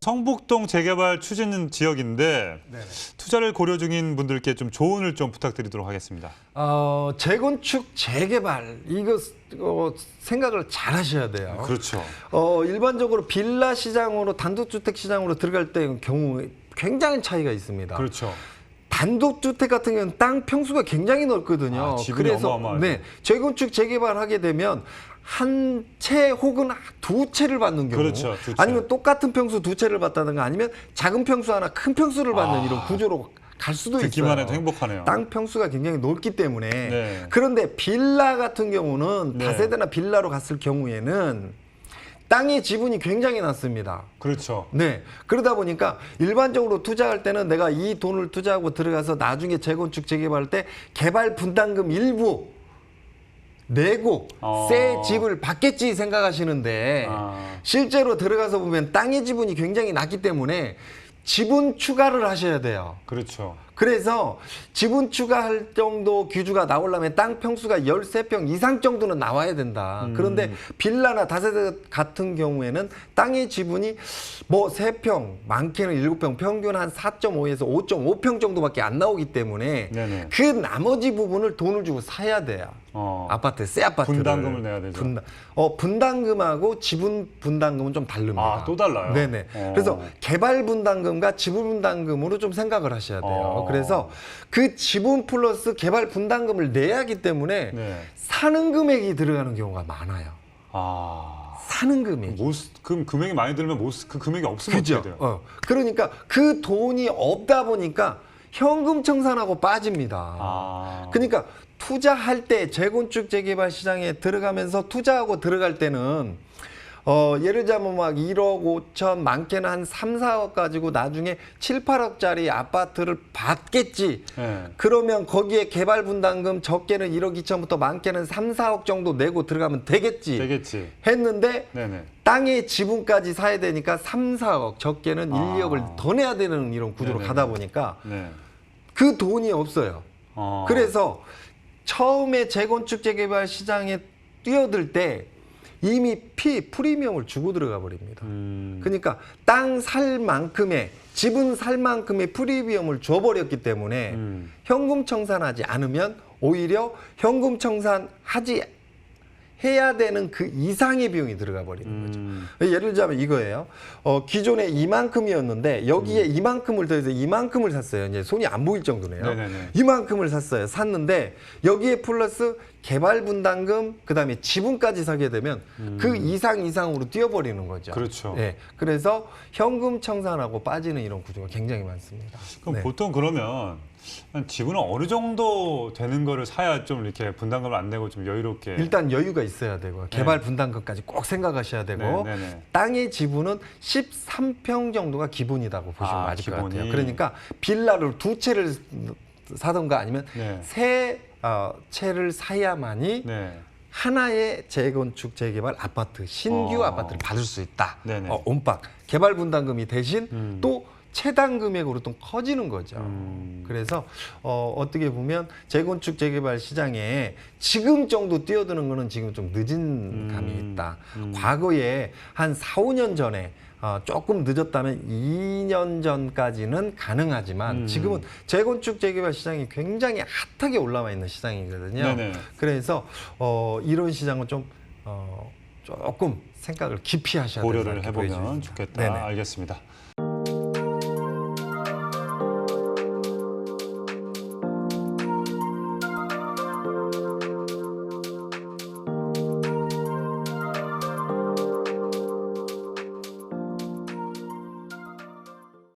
성북동 재개발 추진 지역인데 네. 투자를 고려 중인 분들께 좀 조언을 좀 부탁드리도록 하겠습니다. 재건축, 재개발 이거 생각을 잘 하셔야 돼요. 그렇죠. 일반적으로 빌라 시장으로 단독주택 시장으로 들어갈 때 경우 굉장히 차이가 있습니다. 그렇죠. 단독주택 같은 경우는 땅 평수가 굉장히 넓거든요. 지분이 어마어마하죠. 네, 재건축, 재개발하게 되면 한 채 혹은 두 채를 받는 경우, 그렇죠, 두 채. 아니면 똑같은 평수 두 채를 받다든가 아니면 작은 평수 하나 큰 평수를 받는 이런 구조로 갈 수도 있어요. 듣기만 해도 행복하네요. 땅 평수가 굉장히 넓기 때문에. 네. 그런데 빌라 같은 경우는 네. 다세대나 빌라로 갔을 경우에는 땅의 지분이 굉장히 낮습니다. 그렇죠. 네. 그러다 보니까 일반적으로 투자할 때는 내가 이 돈을 투자하고 들어가서 나중에 재건축, 재개발할 때 개발 분담금 일부 내고 새 집을 받겠지 생각하시는데 실제로 들어가서 보면 땅의 지분이 굉장히 낮기 때문에 지분 추가를 하셔야 돼요. 그렇죠. 그래서 지분 추가할 정도 규주가 나오려면 땅 평수가 13평 이상 정도는 나와야 된다. 그런데 빌라나 다세대 같은 경우에는 땅의 지분이 뭐 3평, 많게는 7평, 평균 한 4.5에서 5.5평 정도밖에 안 나오기 때문에 네네. 그 나머지 부분을 돈을 주고 사야 돼요. 아파트, 새 아파트를. 분담금을 내야 되죠. 분담금하고 지분 분담금은 좀 다릅니다. 또 달라요? 네네. 그래서 개발 분담금과 지분 분담금으로 좀 생각을 하셔야 돼요. 그래서 그 지분 플러스 개발 분담금을 내야 하기 때문에 네. 사는 금액이 들어가는 경우가 많아요. 사는 금액이. 그럼 금액이 많이 들면 그 금액이 없으면 그죠? 어떻게 돼요? 그러니까 그 돈이 없다 보니까 현금 청산하고 빠집니다. 그러니까 투자할 때 재건축 재개발 시장에 들어가면서 투자하고 들어갈 때는 예를 들자면 막 1억 5천 많게는 한 3, 4억 가지고 나중에 7, 8억짜리 아파트를 받겠지. 네. 그러면 거기에 개발 분담금 적게는 1억 2천부터 많게는 3, 4억 정도 내고 들어가면 되겠지. 했는데 네네. 땅의 지분까지 사야 되니까 3, 4억 적게는 1, 2억을 더 내야 되는 이런 구조로 가다 보니까 그 돈이 없어요. 그래서 처음에 재건축 재개발 시장에 뛰어들 때 이미 프리미엄을 주고 들어가 버립니다. 그러니까 땅 살 만큼의 지분 살 만큼의 프리미엄을 줘버렸기 때문에 현금 청산하지 않으면 오히려 현금 청산하지 해야 되는 그 이상의 비용이 들어가 버리는 거죠. 예를 들자면 이거예요. 기존에 이만큼이었는데 여기에 이만큼을 더해서 이만큼을 샀어요. 이제 손이 안 보일 정도네요. 네네네. 이만큼을 샀어요. 샀는데 여기에 플러스 개발 분담금 그다음에 지분까지 사게 되면 그 이상으로 뛰어버리는 거죠. 그렇죠. 네. 그래서 현금 청산하고 빠지는 이런 구조가 굉장히 많습니다. 그럼 보통 그러면 지분은 어느 정도 되는 거를 사야 좀 이렇게 분담금을 안 내고 좀 여유롭게. 일단 여유가 있어야 되고 개발 분담금까지 꼭 생각하셔야 되고 땅의 지분은 13평 정도가 기본이라고 보시면 맞을 것 같아요. 그러니까 빌라를 두 채를 사던가 아니면 세 채를 사야만이 하나의 재건축 재개발 아파트 신규 아파트를 받을 수 있다. 온박 개발 분담금이 대신 또 채당 금액으로 또 커지는 거죠. 그래서 어떻게 보면 재건축 재개발 시장에 지금 정도 뛰어드는 거는 지금 좀 늦은 감이 있다. 과거에 한 4, 5년 전에 조금 늦었다면 2년 전까지는 가능하지만 지금은 재건축 재개발 시장이 굉장히 핫하게 올라와 있는 시장이거든요. 그래서 이런 시장은 좀 조금 생각을 깊이 하셔야 된다. 고려를 해보면 좋겠다. 알겠습니다.